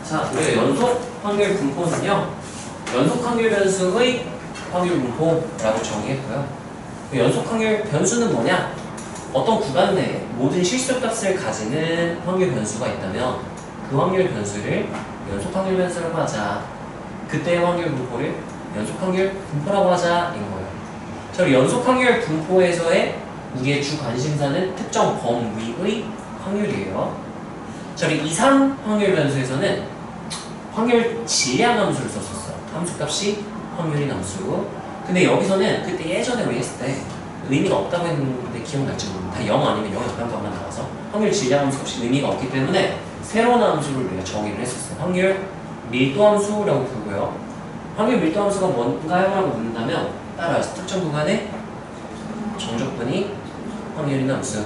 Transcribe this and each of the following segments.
자, 우리가 연속 확률 분포는요, 연속 확률 변수의 확률 분포라고 정의했고요. 연속 확률 변수는 뭐냐? 어떤 구간 내에 모든 실수값을 가지는 확률 변수가 있다면 그 확률 변수를 연속 확률 변수라고 하자. 그때의 확률 분포를 연속 확률 분포라고 하자인 거예요. 저 연속 확률 분포에서의 우리의 주 관심사는 특정 범위의 확률이에요. 저희 이상 확률 변수에서는 확률 질량 함수를 썼었어. 함수값이 확률인 함수. 근데 여기서는 그때 예전에 우리 했을 때 의미가 없다고 했는데 기억날지 모르겠다. 다 0 아니면 0이 없다는 것만 나와서 확률 질량 함수값이 의미가 없기 때문에 새로운 함수를 우리가 정의를 했었어요. 확률 밀도 함수라고 부르고요. 확률 밀도 함수가 뭔가요? 라고 묻는다면 따라서 특정 구간에 정적분이 확률인 함수.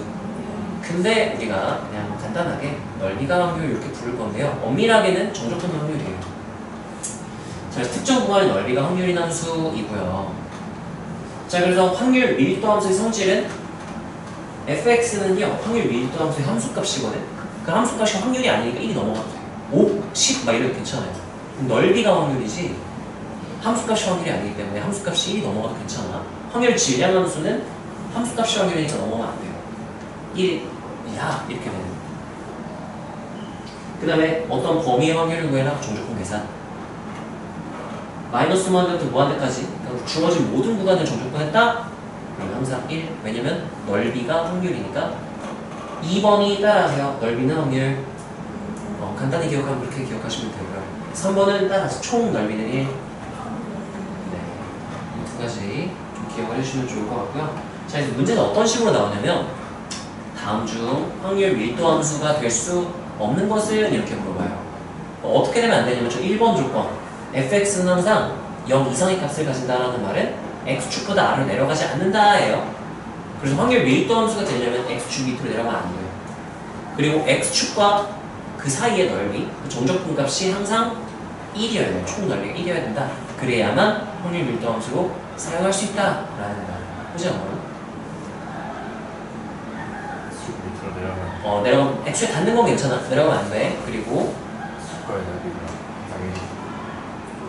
근데 우리가 그냥 간단하게 넓이가 확률 이렇게 부를 건데요. 엄밀하게는 정적분 확률이에요. 자, 그래서 특정 구간의 넓이가 확률인 함수이고요. 자, 그래서 확률 밀도 함수의 성질은 fx는요, 확률 밀도 함수의 함수값이거든. 그 함수값이 확률이 아니니까 1이 넘어가도 돼요. 5, 10 막 이래도 괜찮아요. 넓이가 확률이지 함수값이 확률이 아니기 때문에 함수값이 1이 넘어가도 괜찮아. 확률 질량 함수는 함수값이 확률이니까 넘어가면 안 돼요. 1 이하 이렇게 되는. 그 다음에 어떤 범위의 확률을 구해라. 정적분 계산. 마이너스 무한대부터 무한대까지 그러니까 주어진 모든 구간을 정적분했다? 그러면 항상 1. 왜냐면 넓이가 확률이니까. 2번이 따라하세요. 넓이는 확률. 간단히 기억하면 그렇게 기억하시면 되고요. 3번은 따라서 총 넓이는 1. 네. 이 두 가지 좀 기억을 해주시면 좋을 것 같고요. 자, 이제 문제는 어떤 식으로 나오냐면 다음 중 확률 밀도 함수가 될 수 없는 것은 이렇게 물어봐요. 어떻게 되면 안 되냐면 저 1번 조건 fx는 항상 0 이상의 값을 가진다라는 말은 x축보다 아래로 내려가지 않는다예요. 그래서 확률 밀도 함수가 되려면 x축 밑으로 내려가면 안 돼요. 그리고 x축과 그 사이의 넓이, 그 정적분 값이 항상 1이어야 돼요. 총 넓이가 1이어야 된다. 그래야만 확률 밀도 함수로 사용할 수 있다라는 거예요. 그죠? 내려가면 애초에 닿는 건 괜찮아. 내려가면 안 돼. 그리고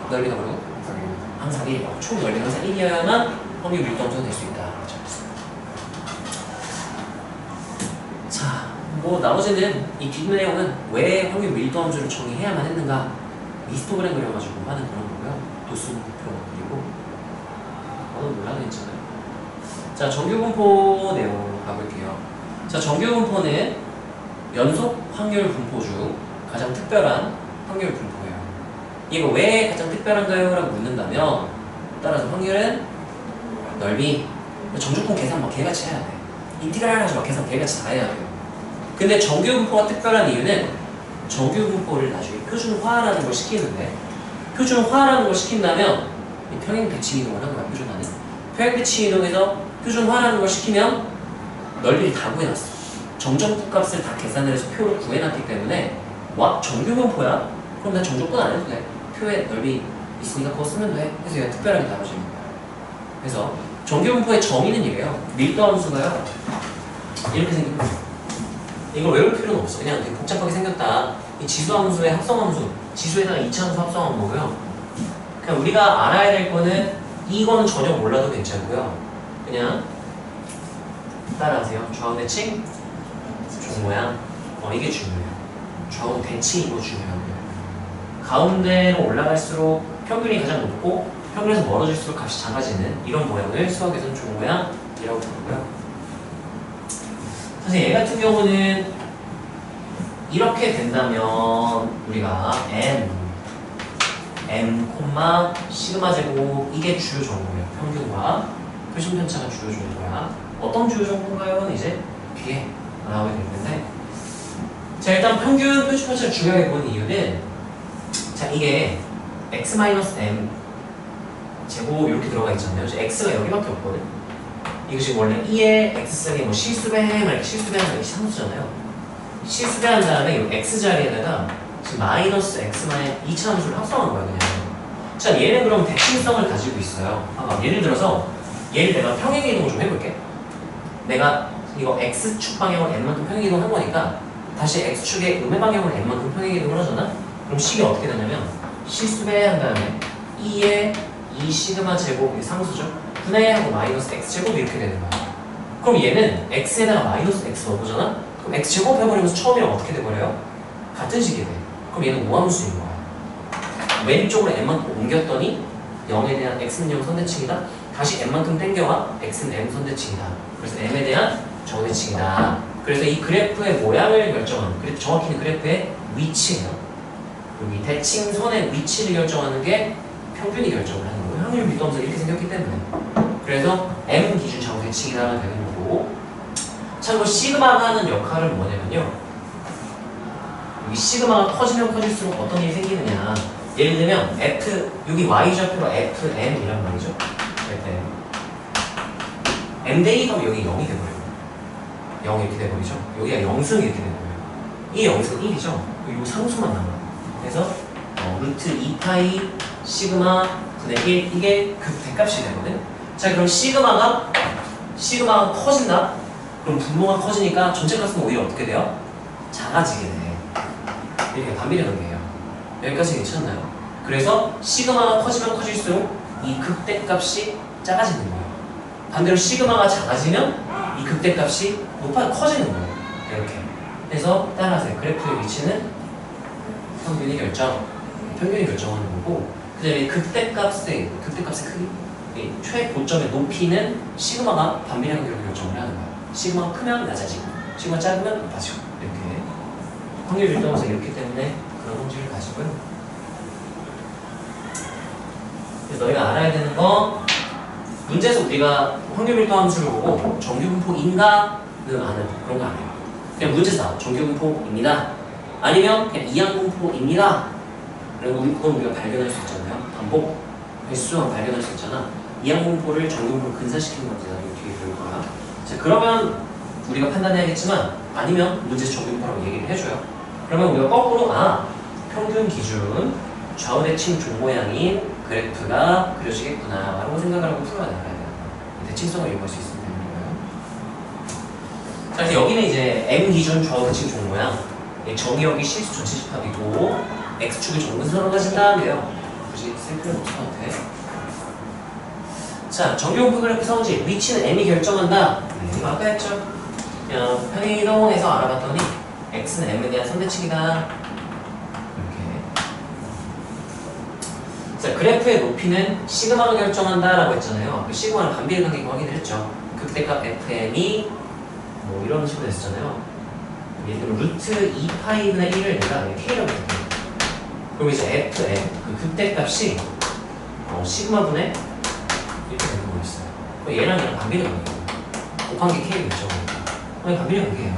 넓이가 뭐라고? 항상 1. 총 넓이가 항상 1이어야만 확률 밀도 함수가 될 수 있다. 그렇죠? 자, 뭐 나머지는 이 뒷 내용은 왜 확률 밀도 함수를 정의해야만 했는가 히스토그램 그려가지고 하는 그런 거고요. 도수표 그리고 몰라도 괜찮아요. 자, 정규분포 내용 가볼게요. 자, 정규분포는 연속 확률 분포 중 가장 특별한 확률 분포예요. 이거 왜 가장 특별한가요? 라고 묻는다면 따라서 확률은 넓이, 정적분 계산 막 개같이 해야 돼. 인티그랄 하지 마. 계산 개같이 다 해야 돼요. 근데 정규분포가 특별한 이유는 정규분포를 나중에 표준화라는 걸 시키는데 표준화라는 걸 시킨다면 평행 대칭 이동을 하는 거야. 표준화는 평행 대칭 이동에서 표준화라는 걸 시키면 넓이를 다 구해놨어. 정적분 값을 다 계산을 해서 표로 구해놨기 때문에 와 정규분포야? 그럼 난 정적분 안 해도 돼. 표에 넓이 있으니까 그거 쓰면 돼. 그래서 얘가 특별하게 다뤄지는 거야. 그래서 정규분포의 정의는 이래요. 밀도 함수가요 이렇게 생긴 거예요. 이걸 외울 필요는 없어. 그냥 되게 복잡하게 생겼다. 이 지수함수의 합성함수, 지수에다가 이차함수 합성한 거고요. 그냥 우리가 알아야 될 거는 이거는 전혀 몰라도 괜찮고요. 그냥 따라하세요. 좌우 대칭, 종 모양. 이게 중요해요. 좌우 대칭 이거 중요하고요. 가운데로 올라갈수록 평균이 가장 높고 평균에서 멀어질수록 값이 작아지는 이런 모양을 수학에서는 종 모양이라고 부르고요. 사실 얘 같은 경우는 이렇게 된다면 우리가 m, 시그마 제곱 이게 주요 정보예요. 평균과 표준 편차가 주요 정보야. 어떤 주요 정보인가요? 이제 뒤에 나오게 될 텐데, 자, 일단 평균 표준 편차를 중요하게 보는 이유는 자, 이게 x-m 제곱 이렇게 들어가 있잖아요. x가 여기밖에 없거든. 이거 지금 원래 2의 x승에 뭐 실수배 막 실수배하는 게 상수잖아요. 실수배한 다음에 이 x 자리에다가 지금 마이너스 x만의 2차 함수를 합성한 거야 그냥. 자, 얘는 그럼 대칭성을 가지고 있어요. 예를 들어서 얘를 내가 평행이동을 좀 해볼게. 내가 이거 x축 방향으로 n만큼 평행이동 한 거니까 다시 x축의 음의 방향으로 n만큼 평행이동을 하잖아. 그럼 식이 어떻게 되냐면 실수배한 다음에 2의 2 시그마 제곱, 이게 상수죠? 분의 하고 마이너스 x 제곱 이렇게 되는 거야. 그럼 얘는 x에다가 마이너스 x 넣어보잖아? 그럼 x 제곱 해버리면서 처음이랑 어떻게 돼버려요? 같은 식이 돼. 그럼 얘는 우함수인 거야. 왼쪽으로 n만큼 옮겼더니 0에 대한 x는 0 선대칭이다. 다시 n만큼 땡겨와 x는 m 선대칭이다. 그래서 m에 대한 정대칭이다. 그래서 이 그래프의 모양을 결정하는, 정확히는 그래프의 위치예요. 여기 대칭선의 위치를 결정하는 게 평균이 결정을 하는 거예요. 확률 밀도함수가 이렇게 생겼기 때문에. 그래서 m 기준 정대칭이라는 되는 거고, 참고로 시그마가 하는 역할은 뭐냐면요, 여기 시그마가 커지면 커질수록 어떤 일이 생기느냐, 예를 들면 f, 여기 y좌표가 fm이란 말이죠. m 하면 여기 0이 돼버려요. 0 이렇게 돼버리죠. 여기가 0승 이렇게 돼버려요. 이 0승 1이죠. 이 상수만 남아요. 그래서 루트 2파이 시그마 분의 1, 이게 그 대값이 되거든. 자, 그럼 시그마가 커진다? 그럼 분모가 커지니까 전체 값은 오히려 어떻게 돼요? 작아지게 돼. 이렇게 반비례 관계예요. 여기까지 괜찮나요? 그래서 시그마가 커지면 커질수록 이 극대값이 작아지는 거예요. 반대로 시그마가 작아지면 이 극대값이 커지는 거예요. 이렇게. 그래서 따라하세요. 그래프의 위치는 평균이 결정하는 거고, 그 다음에 극대값의 크기, 최고점의 높이는 시그마가 반비례 관계로 결정을 하는 거예요. 시그마가 크면 낮아지고, 시그마 작으면 높아지고, 이렇게. 확률 밀도함수가 이렇기 때문에 그런 성질을 가지고요. 그래서 너희가 알아야 되는 건, 문제에서 우리가 확률 밀도함수를 보고 정규분포인가는 아는 그런 거 아니에요. 그냥 문제에서 나와. 정규분포입니다. 아니면 그냥 이항분포입니다. 그건 우리가 발견할 수 있잖아요. 반복 횟수만 발견할 수 있잖아. 이항분포를 정규분포로 근사시키는 건지 나중에 뒤에 배울 거야. 자, 그러면 우리가 판단해야겠지만, 아니면 문제에서 정규분포라고 얘기를 해줘요. 그러면 우리가 거꾸로 평균 기준 좌우대칭 종모양인 그래프가 그려지겠구나 라고 생각을 하고 풀어나가야 돼요. 대칭성을 이용할 수 있으면 되는 거예요. 자, 그래서 여기는 이제 M 기준 좌우대칭 종모양, 정의역이 실수 전체 집합이고 X축이 정근선으로 가진다는데요. 굳이 쓸 필요는 없을 것 같아. 자, 정규분포 그래프 성질, 위치는 M이 결정한다. 이거 아까 했죠. 평행이동에서 알아봤더니 X는 M에 대한 선대칭이다. 자, 그래프의 높이는 시그마가 결정한다라고 했잖아요. 그 시그마는 반비례 관계가 확인을 했죠. 극대값 fm이 뭐 이런 식으로 했었잖아요. 예를 들면 루트 2파이분의 1을 내가 k라고 했거든요. 그럼 이제 fm, 그 극대값이 시그마분의 이렇게 되는 거였어요. 그럼 얘랑 반비례 관계예요. 곱한 게 k겠죠. 그럼 반비례 관계예요.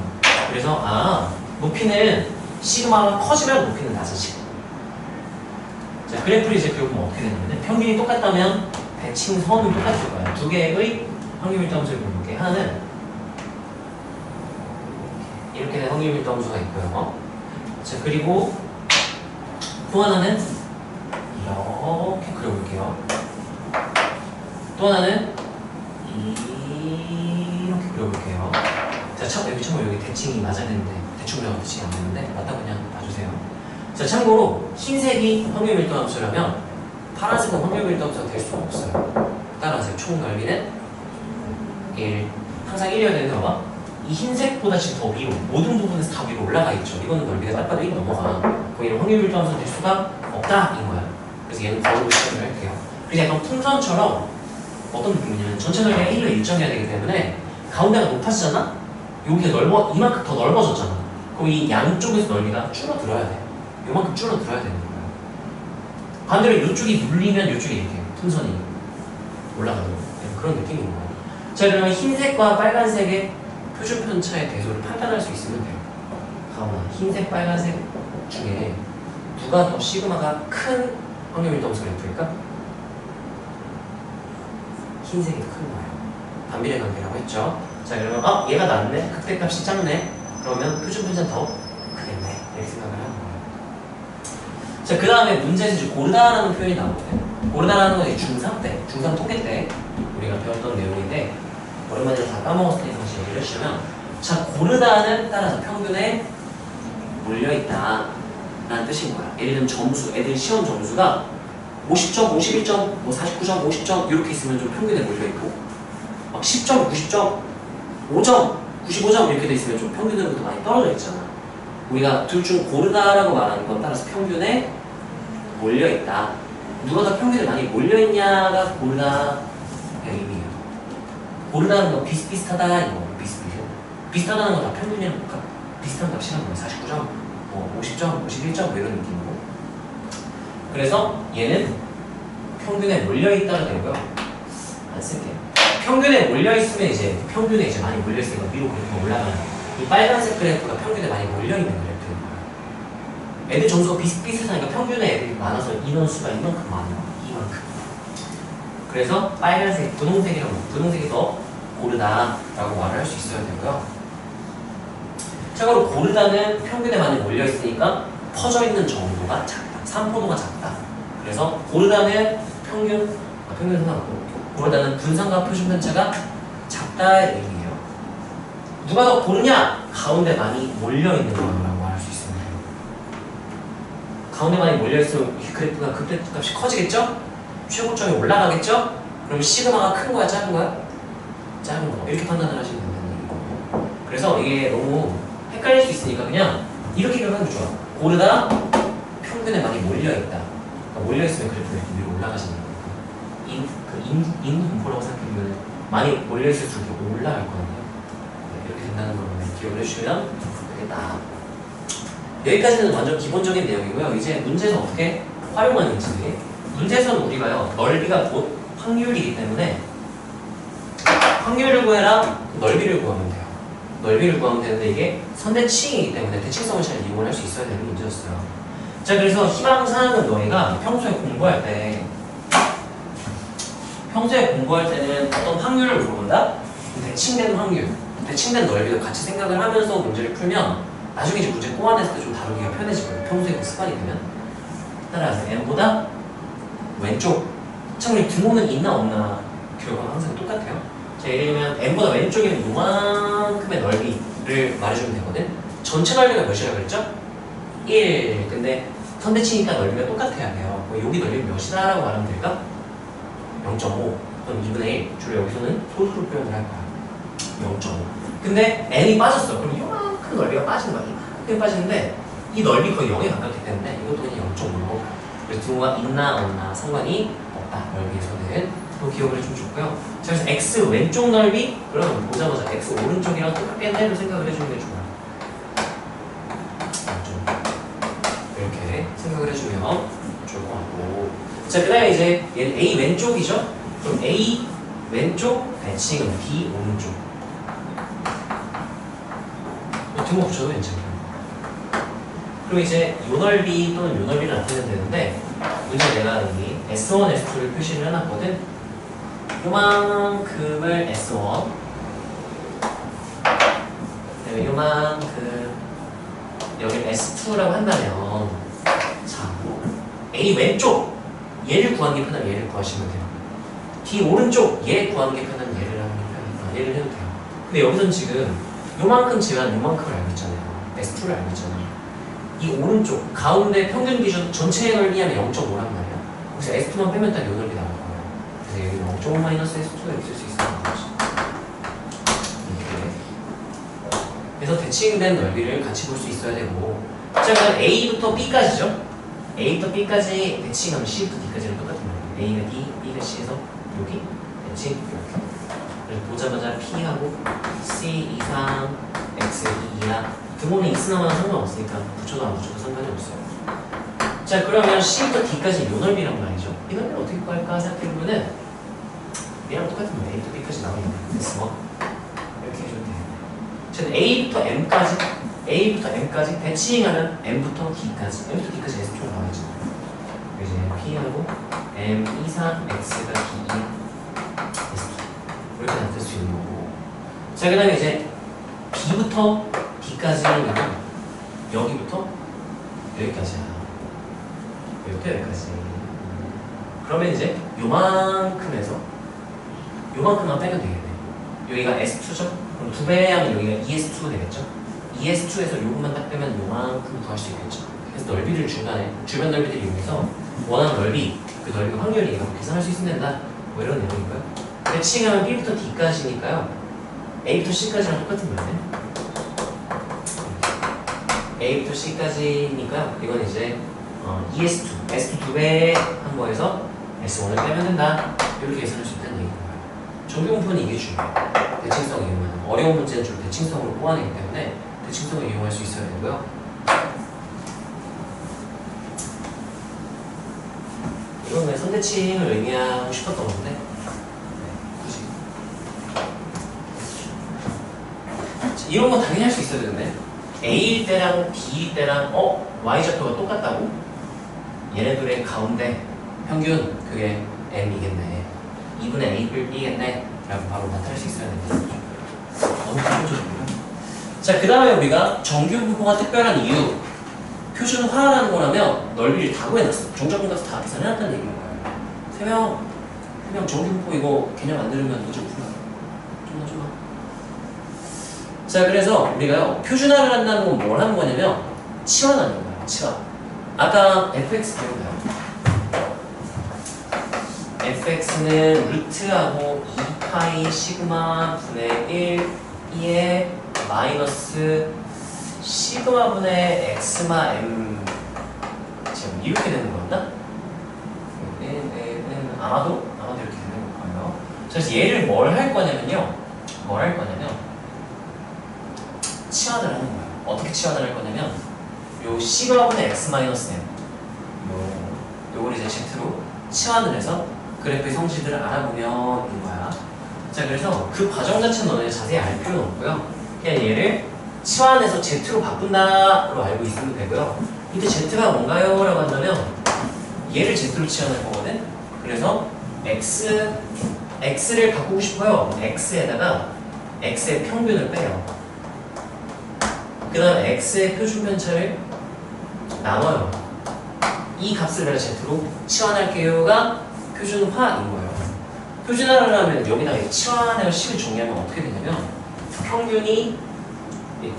그래서 높이는 시그마가 커지면 높이는 낮아지고, 자, 그래프를 이제 그려보면 어떻게 되냐면, 평균이 똑같다면 대칭선은 똑같을 거야. 두 개의 확률 밀도함수를 볼게. 하나는 이렇게 된 확률 밀도함수가 있고요. 자, 그리고 또 하나는 이렇게 그려볼게요. 또 하나는 이렇게 그려볼게요. 자, 참고로 여기 대칭이 맞아야 되는데, 대충 대칭이 안 되는데, 맞다고 그냥 봐주세요. 자, 참고로 흰색이 확률 밀도함수라면 파란색은 확률 밀도함수가 될 수가 없어요. 따라서 총 넓이는 1. 항상 1이어야 되는 거 봐. 이 흰색보다 지금 더 위로, 모든 부분에서 다 위로 올라가 있죠. 이거는 넓이가 딱 봐도 1 넘어가. 그럼 얘는 확률 밀도함수 될 수가 없다 인 거야. 그래서 얘는 거울로 시작을 할게요. 그래서 약간 풍선처럼 어떤 느낌이냐면 전체 넓이가 1로 일정해야 되기 때문에 가운데가 높아지잖아? 여기가 이만큼 더 넓어졌잖아. 그럼 이 양쪽에서 넓이가 줄어들어야 돼. 요만큼 줄어들어야 되는 거예요. 반대로 이쪽이 눌리면 이쪽이 이렇게 풍선이 올라가는 그런 느낌인 거예요. 자, 그러면 흰색과 빨간색의 표준 편차의 대소를 판단할 수 있으면 돼요. 가오나 흰색, 빨간색 중에 누가 더 시그마가 큰 확률 밀도함수 그래프일까? 흰색이 더 큰 거예요. 반비례 관계라고 했죠. 자, 그러면 얘가 낮네, 극대값이 작네. 그러면 표준 편차는 더 크겠네. 이렇게 생각을 하는 거예요. 자, 그 다음에 문제에서 이제 고르다라는 표현이 나오거든요. 고르다라는 건 중3 때, 중3 통계 때 우리가 배웠던 내용인데, 오랜만에 다 까먹었을 때 다시 얘기를 해주시면, 자, 고르다는 따라서 평균에 몰려있다. 라는 뜻인 거야. 예를 들면 점수, 애들 시험 점수가 50점, 51점, 뭐 49점, 50점 이렇게 있으면 좀 평균에 몰려있고 막 10점, 90점, 5점, 95점 이렇게 돼 있으면 좀 평균으로부터 많이 떨어져 있잖아. 우리가 둘 중 고르다라고 말하는 건 따라서 평균에 몰려있다. 누가 더 평균에 많이 몰려있냐가 고르다의 의미예요. 고르다는 건 비슷비슷하다 이거 비슷하다는 건 다 평균이랑 비슷한 값이란 거예요. 49점, 뭐 50점, 51점 뭐 이런 느낌으로. 그래서 얘는 평균에 몰려있다가 되고요. 안 쓸게요. 평균에 몰려있으면 이제 평균에 이제 많이 몰려있으니까 위로 그래프가 올라가는 이 빨간색 그래프가 평균에 많이 몰려있는 그래프인 거예요. 애들 점수가 비슷비슷하니까 평균에 애들이 많아서 인원수가 이만큼 많아요. 이만큼. 그래서 빨간색, 분홍색이 더 고르다라고 말을 할 수 있어야 되고요. 참고로 고르다는 평균에 많이 몰려있으니까 퍼져있는 정도가 작다. 산포도가 작다. 그래서 고르다는 평균 상관없고 고르다는 분산과 표준 편차가 작다의 의미예요. 누가 더 고르냐? 가운데 많이 몰려있는 거라고 말할 수 있습니다. 가운데 많이 몰려있으면 이 그래프가 극대값이 커지겠죠? 최고점이 올라가겠죠? 그럼 시그마가 큰 거야 작은 거야? 작은 거. 이렇게 판단을 하시면 된다는 얘기고. 그래서 이게 너무 헷갈릴 수 있으니까 그냥 이렇게 기억하는 게 좋아. 고르다 평균에 많이 몰려있다. 그러니까 몰려있으면 그래프가 이렇게 위로 올라가시는 거예요. 인분포라고 생각해보면 많이 몰려있을수록 이렇게 올라갈 거거든요. 네, 이렇게 된다는 걸 기억을 해주시면 되겠다. 여기까지는 완전 기본적인 내용이고요. 이제 문제에서 어떻게 활용하는지. 문제에서는 우리가요, 넓이가 곧 확률이기 때문에 확률을 구해라, 넓이를 구하면 돼요. 넓이를 구하면 되는데 이게 선대칭이기 때문에 대칭성을 잘 이용을 할 수 있어야 되는 문제였어요. 자, 그래서 희망사항은 너희가 평소에 공부할 때는 어떤 확률을 물어본다? 대칭된 확률, 대칭된 넓이를 같이 생각을 하면서 문제를 풀면 나중에 이제 문제 꼬아냈을 때 좀 다루기가 편해질 거예요. 평소에 그 습관이 되면. 따라서 n보다 왼쪽. 참고로 등호는 있나 없나 결과가 항상 똑같아요. 자, 예를 들면 n보다 왼쪽이면 요만큼의 넓이를 말해주면 되거든. 전체 넓이가 몇이라고 그랬죠? 1. 근데 선대치니까 넓이가 똑같아야 돼요. 여기 넓이는 몇이다 라고 말하면 될까? 0.5. 그럼 2분의 1. 주로 여기서는 소수로 표현을 할 거야. 0.5. 근데 n이 빠졌어. 그럼 요만큼 넓이가 빠진 거야. 이만큼 빠지는데 이 넓이 거의 0에 가깝기 때문에 이것도 그냥 0.5로. 그래서 등호가 있나 없나 상관이 없다. 넓이에서는. 그거 기억을 해주면 좋고요. 자, 그래서 x 왼쪽 넓이, 그러면 보자마자 x 오른쪽이랑 똑같겠네로 생각을 해주는 게 좋아요. 이렇게 생각을 해주면 좋을 것 같고. 자, 그 다음에 이제 얘는 a 왼쪽이죠? 그럼 a 왼쪽 대칭은 b 오른쪽. 등호 붙여도 괜찮아요. 그럼 이제 요 넓이 또는 요 넓이를 나타내면 되는데, 문제 내가 여기 S1, S2를 표시를 해놨거든. 요만큼을 S1, 그다음에 요만큼 여기를 S2라고 한다면, 자, A 왼쪽 얘를 구하는 게 편하면 얘를 구하시면 돼요. D 오른쪽 얘 구하는 게 편하면 얘를 하는 게 편하니까 얘를 해도 돼요. 근데 여기서는 지금 요만큼 제외한 요만큼을 알고 있잖아요. S2를 알고 있잖아요. 이 오른쪽 가운데 평균 기준 전체의 넓이 하면 0.5란 말이야. 그래서 S2만 빼면 딱 요 넓이 나올 거예요. 그래서 여기 0.5 마이너스 S2가 있을 수 있어요. 이렇게. 그래서 대칭된 넓이를 같이 볼 수 있어야 되고. 자, 그럼 A부터 B까지죠. A부터 B까지 대칭하면 C부터 D까지는 똑같은 거예요. A가 D, B가 C에서 여기 대칭 이렇게. 그래서 보자마자 P하고 C 이상 X 2야. 등호는 있으나마나 상관없으니까 붙여도 안 붙여도 상관이 없어요. 자, 그러면 C부터 D까지 요 넓이란 말이죠. 이 넓이를 어떻게 구할까 생각해보면은 얘랑 똑같은 거예요. A부터 B까지 나오면 됐어. 이렇게 해줘도 돼요. 자, A부터 M까지 대칭하면 M부터 D까지 S쪽으로 나와있죠. 이제 P하고 M 이상 X가 D 이렇게 나타낼 수 있는 거고. 자, 그 다음에 이제 B부터 D까지는 여기부터 여기까지야. 여기부터 여기까지. 그러면 이제 요만큼에서 요만큼만 빼면 되겠네. 여기가 S2죠? 그럼 2배 하면 여기가 ES2가 되겠죠? ES2에서 요것만 딱 빼면 요만큼 구할 수 있겠죠? 그래서 넓이를 중간에 주변 넓이들을 이용해서 원하는 넓이, 그 넓이 확률이 계산할 수 있으면 된다. 뭐 이런 내용이고요. 대칭하면 B부터 D까지니까요. A부터 C까지랑 똑같은 거예요. A부터 C까지니까요. 이건 이제 ES2, S2 2배 한 거에서 S1을 빼면 된다. 이렇게 계산할 수 있다는 얘기인 거예요. 정규 분포는 이게 중요해요. 대칭성을 이용하는. 어려운 문제는 주로 대칭성으로 뽑아내기 때문에 대칭성을 이용할 수 있어야 되고요. 이건 왜 선대칭을 의미하고 싶었던 건데, 네, 굳이. 이런 건 당연히 할 수 있어야 되는데, A일 때랑 B일 때랑, Y좌표가 똑같다고? 얘네들의 가운데 평균, 그게 M이겠네. 2분의 A 뿔 B겠네. 라고 바로 나타낼 수 있어야 됩니다. 너무 기본적이고요. 자, 그 다음에 우리가 정규 분포가 특별한 이유. 표준화라는 거라면 넓이를 다 구해놨어. 정적분 가서 다 계산해놨다는 얘기인 거예요. 3명 정규 분포 이거 개념 안 들으면 문제 못 풀어요. 좀만. 자, 그래서 우리가요, 표준화를 한다는 건 뭘 하는 거냐면, 치환하는 거예요. 치환. 아까 fx 기억나요? fx는 루트하고 2파이 시그마 분의 1의 마이너스 시그마 분의 엑스마 m 지금 이렇게 되는 거였나? 아마도 이렇게 되는 거예요. 그래서 얘를 뭘 할 거냐면요. 치환을 하는 거예요. 어떻게 치환을 할 거냐면 요 시그마 분의 x 마이너스 m 요걸 이제 z로 치환을 해서 그래프의 성질들을 알아보면 인 거야. 자, 그래서 그 과정 자체는 너네 자세히 알 필요는 없고요. 그냥 얘를 치환해서 Z로 바꾼다로 알고 있으면 되고요. 이때 Z가 뭔가요? 라고 한다면 얘를 Z로 치환할 거거든. 그래서 X를 바꾸고 싶어요. X에다가 X의 평균을 빼요. 그 다음 X의 표준 편차를 나눠요. 이 값을 내가 Z로 치환할게요가 표준화인 거예요. 표준화를 하면 여기다가 치환해서 식을 정리하면 어떻게 되냐면 평균이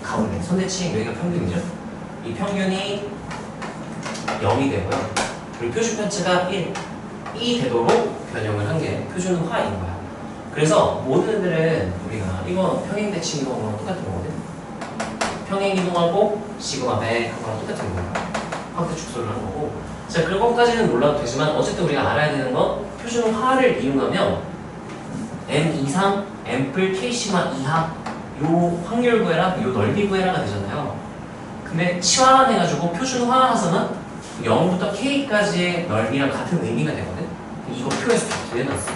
가운데 선대칭 여기가 평균이죠. 이 평균이 0이 되고요. 그리고 표준 편차가 1이 되도록 변형을 한 게 표준화인 거야. 그래서 모든 애들은 우리가 이거 평행 대칭 이거랑 똑같은 거거든. 평행 이동하고 시그마 100 하고랑 똑같은 거예요. 확대 축소를 하는 거고. 자, 그런 것까지는 몰라도 되지만 어쨌든 우리가 알아야 되는 건 표준화를 이용하면 M 이상, M 뿔 K 시마 이하 요 확률 구해라, 요 넓이 구해라가 되잖아요. 근데 치환해가지고 표준화해서는 0부터 K까지의 넓이랑 같은 의미가 되거든. 이거 표에서 다 구해놨어.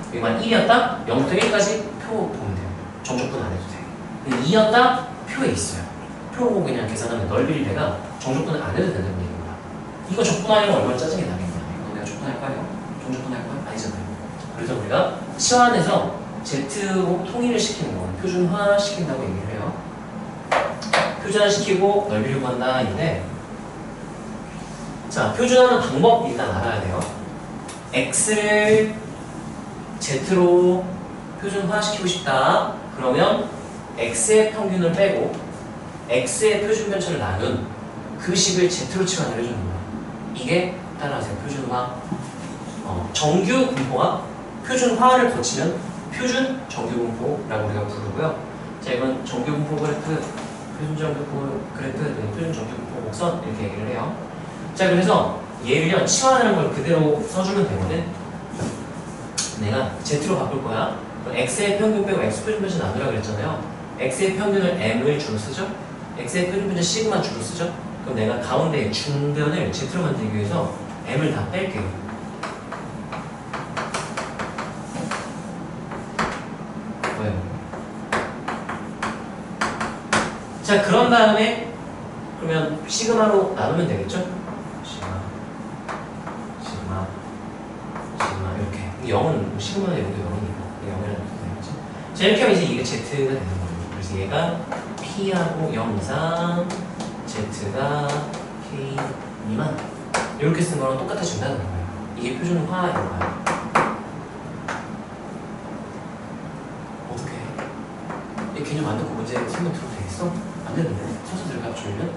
여기만 1이었다? 0부터 1까지 표 보면 돼요. 정적분 안 해도 돼. 근데 2였다? 표에 있어요. 표 보고 그냥 계산하면 넓이를 내가 정적분을 안 해도 된다는 얘기입니다. 이거 적분하려면 얼마나 짜증이 나겠냐. 이거 내가 적분할까요? 정적분할까요? 아니잖아요. 그래서 우리가 치환해서 Z로 통일을 시키는 거, 표준화 시킨다고 얘기를 해요. 표준화 시키고 넓이를 구한다인데, 자, 표준화하는 방법 일단 알아야 돼요. X를 Z로 표준화 시키고 싶다. 그러면 X의 평균을 빼고 X의 표준 편차를 나눈 그 식을 Z로 치환을 해주는 거예요. 이게 따라하세요. 표준화. 정규 분포가 표준화를 거치면 표준 정규 분포라고 우리가 부르고요. 자, 이건 정규 분포 그래프, 표준 정규 분포 그래프, 표준 정규 분포 곡선 이렇게 얘기를 해요. 자, 그래서 얘를요 치환하는 걸 그대로 써주면 되거든. 내가 Z로 바꿀 거야. 그럼 X의 평균 빼고 X 표준 편차 나누라 그랬잖아요. X의 평균을 M을 주로 쓰죠. X의 표준 편차 시그마 주로 쓰죠. 그럼 내가 가운데 중변을 Z로 만들기 위해서 M을 다 뺄게요. 왜요? 자, 그런 다음에 그러면 시그마로 나누면 되겠죠? 시그마 이렇게 0은 시그마는 여기도 0이니까 0이라는 뜻이겠지? 자, 이렇게 하면 이제 이게 Z가 되는 거예요. 그래서 얘가 P하고 0 이상 Z가 K 미만 이렇게 쓴 거랑 똑같아진다는 거예요. 이게 표준화인 거예요. 어떻게 해? 이 개념 안 듣고 문제 설명 들어도 되겠어? 안 되는데? 서서 들어가 줄면?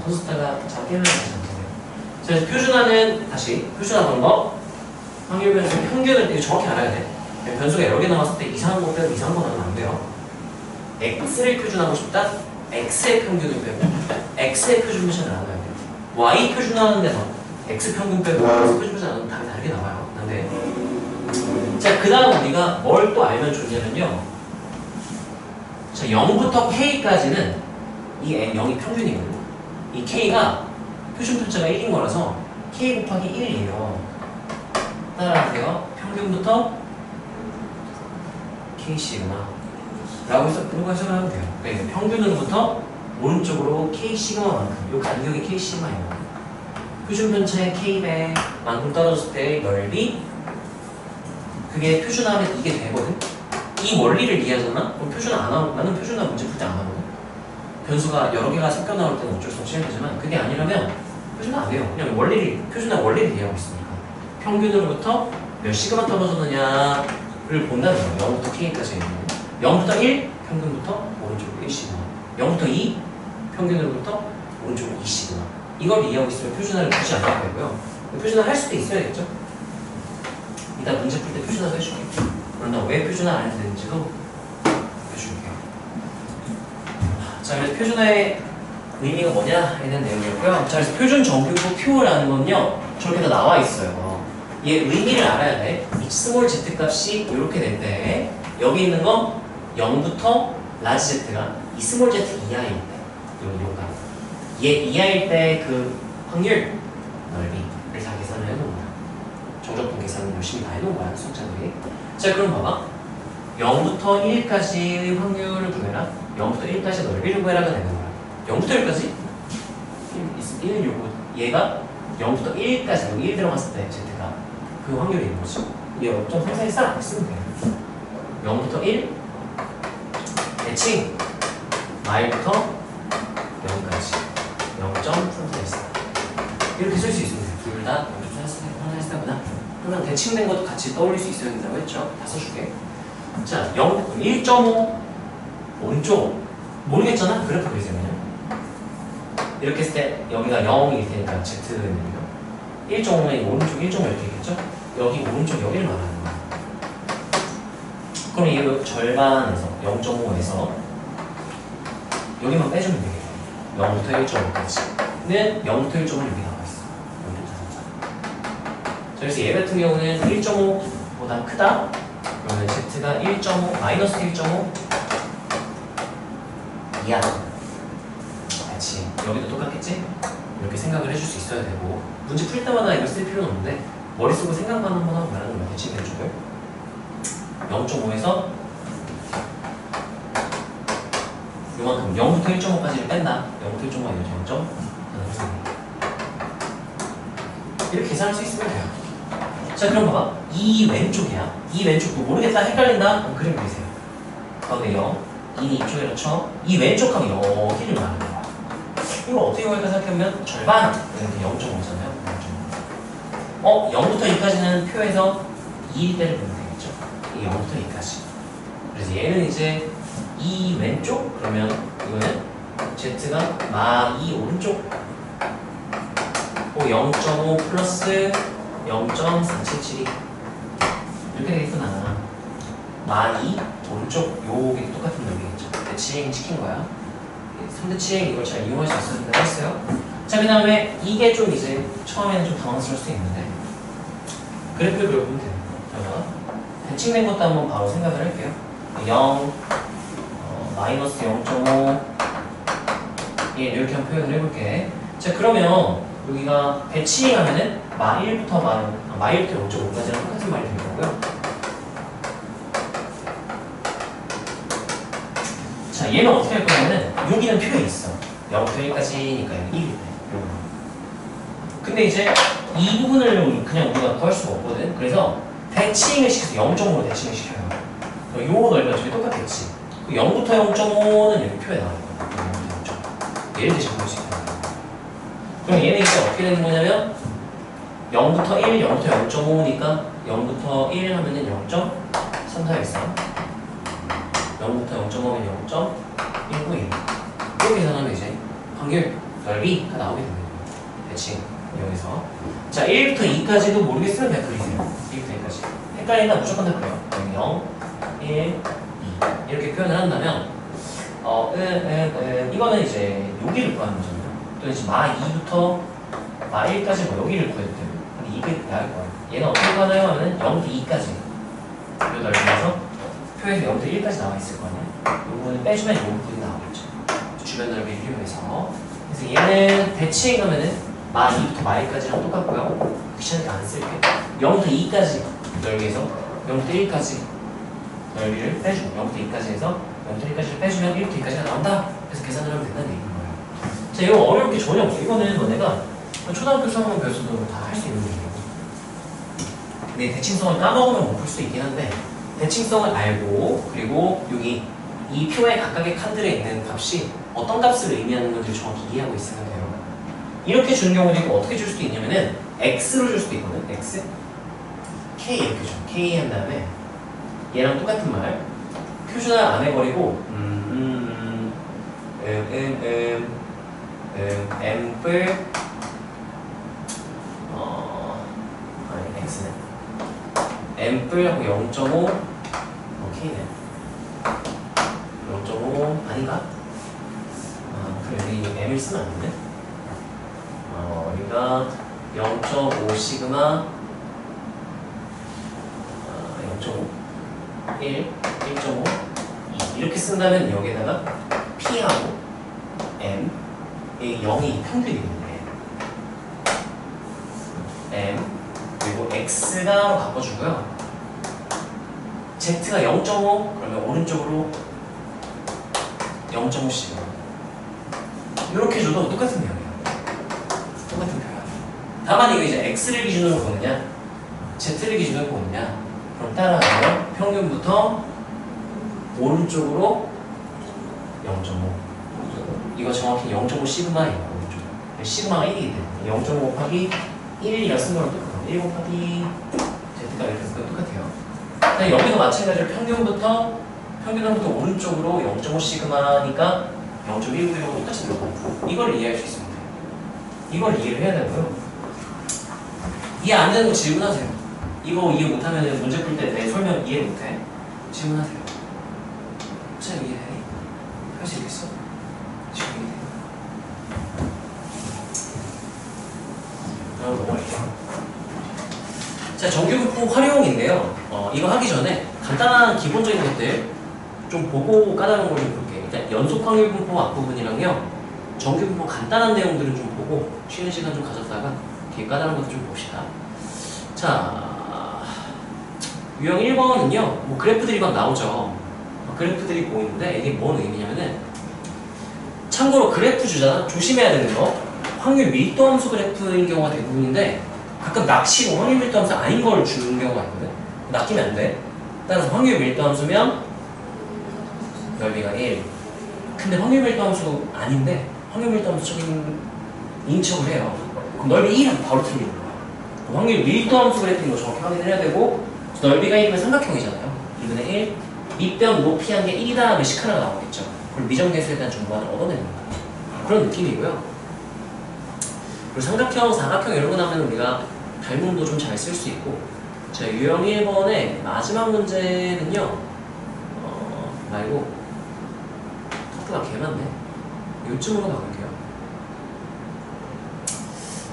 선수타가 잘 깨면 다시 안되네요. 자, 그래서 표준화는 다시 표준화 방법 확률 변수 평균을 되게 정확히 알아야 돼. 변수가 여러 개 나왔을 때 이상한 거 빼고 이상한 거 나오면 안 돼요. x를 표준하고 싶다? x의 평균을 빼고 x의 표준 표시를 나눠야 돼요. y 표준화하는 데서 x 평균 빼고 x 표준 표시 나누면 답이 다르게 나와요. 근데 자, 그 다음 우리가 뭘 또 알면 좋냐면요. 자, 0부터 k까지는 이 0이 평균이거든요. 이 k가 표준 편차가 1인 거라서 k 곱하기 1이에요. 따라하세요. 평균부터 k 시그마 라고 해서 그런 거 해석하면 돼요. 그러니까 평균으로부터 오른쪽으로 k 시그마만큼, 이 간격이 k 시그마예요. 표준 편차의 k 만큼 떨어졌을 때 넓이, 그게 표준화하면 이게 되거든. 이 원리를 이해하잖아? 그럼 표준화 안 하고, 나는 표준화 문제 풀 때 안 하거든. 변수가 여러 개가 섞여 나올 때는 어쩔 수 없이 해야 되지만 그게 아니라면 표준화 안 돼요. 그냥 원리를, 표준화 원리를 이해하고 있으니까. 평균으로부터 몇 시그마 떨어졌느냐를 본다는 거예요. 0부터 k까지 있는 거. 0부터 1, 평균부터 오른쪽으로 1시그마. 0부터 2, 평균으로부터 오른쪽으로 2시그마. 이걸 이해하고 있으면 표준화를 굳이 안 해도 되고요. 표준화 할 수도 있어야겠죠? 이따 문제 풀 때 표준화도 해줄게요. 그러나 왜 표준화 안 해도 되는지도 해줄게요. 자, 그래서 표준화의 의미가 뭐냐에 대한 내용이었고요. 자, 그래서 표준 정규부 표라는 건요, 저렇게 다 나와 있어요. 얘 의미를 알아야 돼. 이 스몰 z 값이 이렇게 될 때, 여기 있는 건 0부터 라지 z가 이 스몰 z 이하일 때, 요가 얘 이하일 때 그 확률 넓이를 다 계산을 해놓은 거야. 정적분 계산을 열심히 다 해놓은 거야, 수학자들이. 자, 그럼 봐봐. 0부터 1까지의 확률을 구해라. 0부터 1까지 넓이를 구해라가 되는 거야. 0부터 1까지? 1 요거. 얘가 0부터 1까지, 여기 1 들어갔을 때 z가 그 확률이 있는 거지. 얘 좀 상세히 싹 쓰면 돼요. 0부터 1, 대칭 마일부터 0까지 0.3 이렇게 쓸 수 있습니다. 둘 다 0.3구나. 그러면 대칭된 것도 같이 떠올릴 수 있어야 된다고 했죠. 다 써줄게. 자, 1.5 오른쪽 모르겠잖아? 그래프 그리세요. 이렇게 했을 때 여기가 0일 테니까 z는 1.5면 오른쪽 1.5 이렇게 있겠죠? 여기 오른쪽 여기를 말하는 거야. 그럼 이 절반에서 0.5에서 여기만 빼주면 되겠네. 0부터 1.5까지는 0부터 1.5는 여기 나와 있어. 자, 그래서 얘 같은 경우는 1.5보다 크다. 그러면 z가 1.5 마이너스 1.5 이하. 그렇지. 여기도 똑같겠지? 이렇게 생각을 해줄 수 있어야 되고, 문제 풀 때마다 이걸 쓸 필요는 없는데 머릿속으로 생각만 한번 하고 말하는 거야. 대칭 해줘요. 0.5에서 요만큼 0부터 1.5까지를 뺀다. 0부터 1.5가 아니라 0.3 이렇게 계산할 수 있으면 돼요. 자, 그럼 봐봐. 이 왼쪽이야. 이 왼쪽도 모르겠다, 헷갈린다? 그럼 그림 그리세요. 가운데 0, 2는 이쪽에다 쳐. 이 왼쪽하고 여기를 말하는 거야. 이걸 어떻게 할까 생각하면 절반! 이렇게 0.5잖아요. 0부터 2까지는 표에서 2대를 보면 되겠죠. 이 0부터 2까지. 그래서 얘는 이제 2 왼쪽? 그러면 이거는 z가 마 2 오른쪽 0.5 플러스 0.477이 이렇게 되겠구나. 마 2 오른쪽 요게 똑같은 넓이겠죠. 대칭 시킨 거야. 3대칭 이걸 잘 이용할 수 있었을 때 했어요. 자, 그 다음에 이게 좀 이제 처음에는 좀 당황스러울 수 있는데 그래프를 그려보면 돼요. 대칭된 것도 한번 바로 생각을 할게요. 0, 마이너스 0.5 이렇게 한번 표현을 해볼게. 자, 그러면 여기가 대칭하면은 마 1부터 마 1부터 0.5까지랑 똑같은 말이 될 거고요. 자, 얘는 어떻게 할 거냐면은 여기는 표에 있어. 0부터 1까지니까 여기 1이네. 근데 이제 이 부분을 그냥 우리가 구할 수가 없거든. 그래서 대칭을 시켜서 0.5로 대칭을 시켜요. 요 넓이가 저기 똑같겠지. 0부터 0.5는 여기 표에 나올 거야. 0.5. 얘를 대신 볼 수 있다. 그럼 얘는 이제 어떻게 되는 거냐면 0부터 1, 0부터 0.5니까 0부터 1 하면은 0.3413 0부터 0.5면 0.191 이렇게 계산하면 이제 확률 넓이가 나오게 되는 거예요. 대칭 이용해서. 자, 1부터 2까지도 모르겠으면 그냥 그리세요. 1부터 2까지. 헷갈리나 무조건 다 그래요. 0, 1, 2 이렇게 표현을 한다면 이거는 이제 여기를 구하는 거잖아요. 또 이제 마 2부터 마 1까지 뭐 여기를 구해도 돼요. 근데 이게 나을 거예요. 얘는 어떻게 구하나요? 하면 0부터 2까지 이 넓이에서 표에서 0부터 1까지 나와 있을 거 아니에요. 이 부분을 빼주면 이 부분이 나오겠죠. 주변 넓이를 이용해서. 그래서 얘는 대칭하면은 마 2부터 마 1까지랑 똑같고요. 귀찮으니까 안 쓸게. 0부터 2까지 넓이에서 0부터 1까지 넓이를 빼주고 0부터 2까지 해서 0부터 1까지를 빼주면 1부터 2까지가 나온다. 그래서 계산을 하면 된다는 얘기인 거예요. 자, 이거 어려울 게 전혀 없어. 이거는 너네가 초등학교 수학만 배웠어도 다 할 수 있는 얘기예요. 근데 대칭성을 까먹으면 못 풀 수 있긴 한데 대칭성을 알고 그리고 여기 이 표의 각각의 칸들에 있는 값이 어떤 값을 의미하는 건지 정확히 이해하고 있으면 돼요. 이렇게 주는 경우도 있고 어떻게 줄 수도 있냐면은 x로 줄 수도 있거든. x k 이렇게 줘. k 한 다음에 얘랑 똑같은 말 표준화 안 해버리고 m뿔 아니 x네 m뿔하고 0.5 k네 0.5 아닌가? 그래 여기 m을 쓰면 안 되네. 여기가 0.5 시그마 0.5 1 1.5 2 이렇게 쓴다면 여기다가 p하고 m 이 0이 평균이 있는데 m 그리고 x가 바꿔주고요. z가 0.5 그러면 오른쪽으로 0.5 시그마 이렇게 줘도 똑같은 내용이에요. 똑같은 표현. 다만 이거 이제 x를 기준으로 보느냐 z를 기준으로 보느냐 그럼 따라가면 평균부터 오른쪽으로 0.5 이거 정확히 0.5 시그마예요. 오른쪽 시그마가 1이기 때문에 0.5 곱하기 1이라 쓴 거랑 똑같아요. 1 곱하기 z가 이렇게 쓴 거랑 똑같아요. 여기도 마찬가지로 평균부터 오른쪽으로 0.5 시그마니까 0.196과 똑같이 들어가요. 이걸 이해할 수 있습니다. 이걸 이해를 해야 되고요. 이해 안 되는 거 질문하세요. 이거 이해 못하면 문제 풀 때 내 설명 이해 못해? 질문하세요. 잘 이해해? 할 수 있겠어? 지금 이해해? 다음 넘어갈게요. 자, 정규분포 활용인데요. 이거 하기 전에 간단한 기본적인 것들 좀 보고 까다로운 걸 좀 볼게요. 일단 연속확률분포 앞부분이랑요. 정규분포 간단한 내용들은 좀 보고 쉬는 시간 좀 가졌다가 뒤에 까다로운 것들 좀 봅시다. 자, 유형 1번은요. 뭐 그래프들이 막 나오죠. 그래프들이 보이는데 이게 뭔 의미냐면은 참고로 그래프 주잖아. 조심해야 되는 거. 확률 밀도 함수 그래프인 경우가 대부분인데 가끔 낚시고 확률 밀도 함수 아닌 걸 주는 경우가 있거든. 낚이면 안 돼. 따라서 확률 밀도 함수면 넓이가 1. 근데 확률 밀도 함수 아닌데 확률 밀도 함수적인 인척을 해요. 그럼 넓이 1은 바로 틀리는 거야. 그럼 확률 밀도 함수 그래프인 거 정확히 확인을 해야 되고 넓이가 1이면 삼각형이잖아요. 2분의 1 밑변 높이한 게 1이다 하면 식 하나가 나오겠죠. 그럼 미정계수에 대한 정보를 얻어내는 거야. 그런 느낌이고요. 그리고 삼각형, 사각형 이런 거 나오면 우리가 닮음도 좀 잘 쓸 수 있고 자, 유형 1번의 마지막 문제는요 말고 토프가 개 많네. 요쯤으로 가볼게요.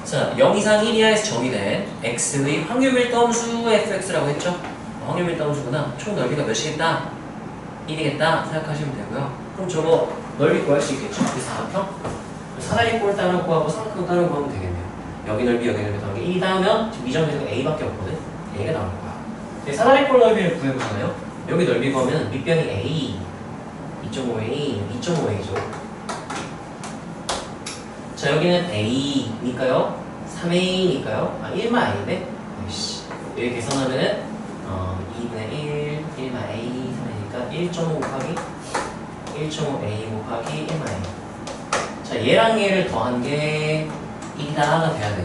자, 0 이상 1 이하에서 정의된 x의 확률 밀도 함수 fx라고 했죠? 확률 밀도 함수구나. 총 넓이가 몇이겠다? 1이겠다 생각하시면 되고요. 그럼 저거 넓이 구할 수 있겠죠? 그 사각형? 사다리꼴 따로 구하고 삼각형 따로 구하면 되겠네요. 여기 넓이 더하는 게 1이다 하면 지금 미정계수가 a밖에 없거든? a가 나올 거야. 사다리꼴 넓이를 구해보잖아요. 여기 넓이 구하면 밑변이 a 2.5a, 2.5a죠. 자, 여기는 a니까요. 3a니까요. 1마 a인데? 여기 계산하면은 2분의 1, 1마 a, 3a니까 1.5 곱하기 1.5a 곱하기 1마 a. 자, 얘랑 얘를 더한 게 1이다가 돼야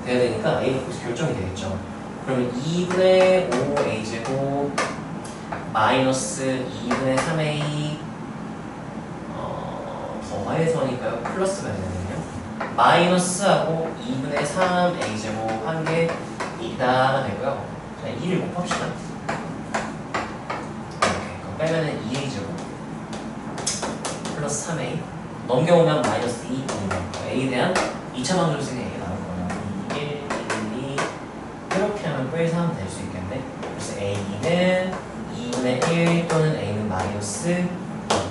되니까 a가 거기서 결정이 되겠죠. 그러면 2분의 5a 제곱 마이너스 2분의 3a 더해서니까요. 플러스가 되거든요. 마이너스하고 2분의 3 a제곱 한 게 2가 되고요. 자, 2를 곱합시다. 이렇게 그거 빼면은 2a제곱 플러스 3a 넘겨오면 마이너스 2 a에 대한 2차 방정식의 a가 나올 거예요. 1, 1, 2 이렇게 하면 빼서 될 수 있겠네. 그래서 a는 2분의 1 또는 a는 마이너스 0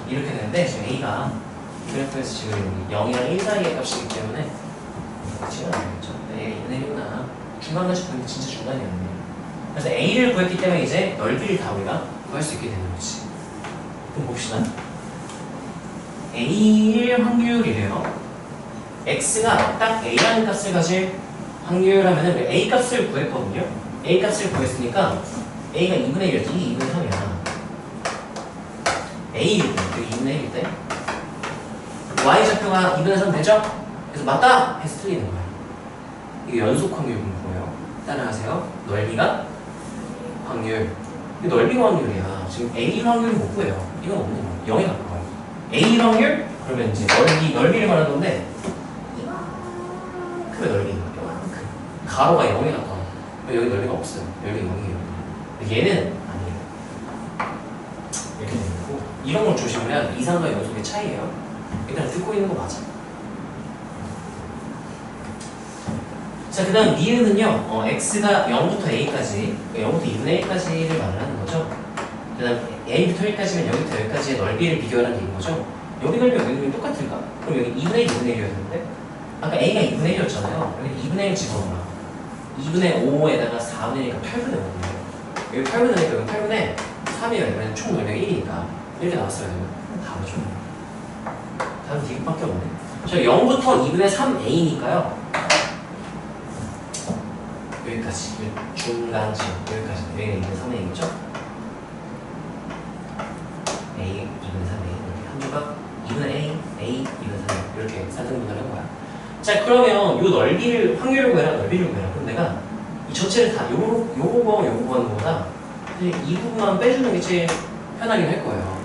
이렇게 되는데 지금 a가 그래프에서 지금 0이랑 1 사이의 값이기 때문에 지금 안 되겠죠. 네, 2분의 1이구나. 중간까지 보는데 진짜 중간이었네. 그래서 a를 구했기 때문에 이제 넓이를 다 우리가 구할 수 있게 되는 거지. 그럼 봅시다. A1 확률이래요. x가 딱 a라는 값을 가질 확률 하면은 우리 a 값을 구했거든요. a 값을 구했으니까 a가 2분의 1이었지. 2분의 3이야. a일 때, 여기 2분의 1일 때 y좌표가 2분의 3 되죠? 그래서 맞다! 해서 틀리는 거예요. 이게 연속 확률 분포예요. 따라하세요. 넓이가 확률. 이게 넓이가 확률이야. 지금 a 확률이 못 구해요. 이건 없는 거예요. 0에 가까워요. a 확률? 그러면 이제 넓이를 말하는 건데 이만큼의 넓이인 거예요. 이만큼. 가로가 0에 가까워. 여기 넓이가 없어요. 여기 0이에요. 얘는 아니에요. 이렇게 되는 거고 이런 걸 조심하면 이상과 연속의 차이예요. 일단 듣고 있는 거 맞아. 자, 그 다음 니은은요, x가 0부터 a까지, 0부터 2분의 1까지를 말을 하는 거죠. 그 다음 a부터 1까지면 여기부터 여기까지의 넓이를 비교하는 게 거죠. 여기 넓이, 여기 넓이 똑같을까? 그럼 여기 2분의 1, 2분의 1이었는데, 아까 a가 2분의 1이었잖아요. 여기 2분의 1 집어넣어라. 2분의 5에다가 4분의 1이니까 8분의 5분의 1. 여기 8분의 1이니까 여기 8분의 3이에요. 그러면 총 넓이가 1이니까. 이렇게 나왔어야 되면 답이죠. 답은 디귿밖에 없네. 자, 0부터 2분의 3a니까요. 여기까지. 중간점. 여기까지. 여기가 2분의 3a겠죠? a, 2분의 3a. 이렇게 한 조각 2분의 a, 2분의 3a. 이렇게 쌍둥이분할을 한 거야. 자, 그러면 요 넓이를, 확률을 구해라, 넓이를 구해라. 그럼 내가 이 전체를 다 요거 하는 거보다 이 부분만 빼주는 게 제일 편하긴 할 거예요.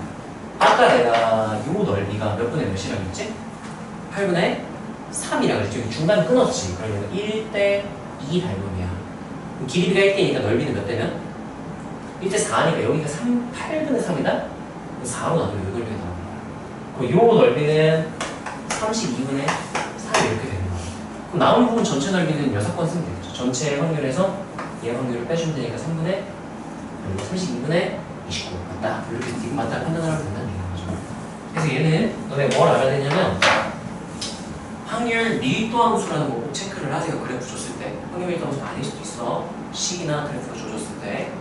아까 내가 요 넓이가 몇 분의 몇이라고 했지? 8분의 3이라고 그랬죠. 여기 중간 끊었지. 그러면 1대 2 닮음이야. 길이가 1대니까 넓이는 몇 대면? 1대 4니까 여기가 8분의 3이다? 4로 나누면 요 넓이가 나오는 거야. 그럼 요 넓이는 32분의 3 이렇게 되는 거야. 그럼 남은 부분 전체 넓이는 6번 쓰면 되겠죠. 전체 확률에서 얘 확률을 빼주면 되니까 3분의 32분의 29 맞다. 이렇게 맞다 판단하면 된다는 얘기인 거죠. 그래서 얘는 너네 뭘 알아야 되냐면 확률 밀도 함수라는 거 꼭 체크를 하세요. 그래프 줬을 때 확률 밀도 함수가 아닐 수도 있어. 식이나 그래프가 줘줬을 때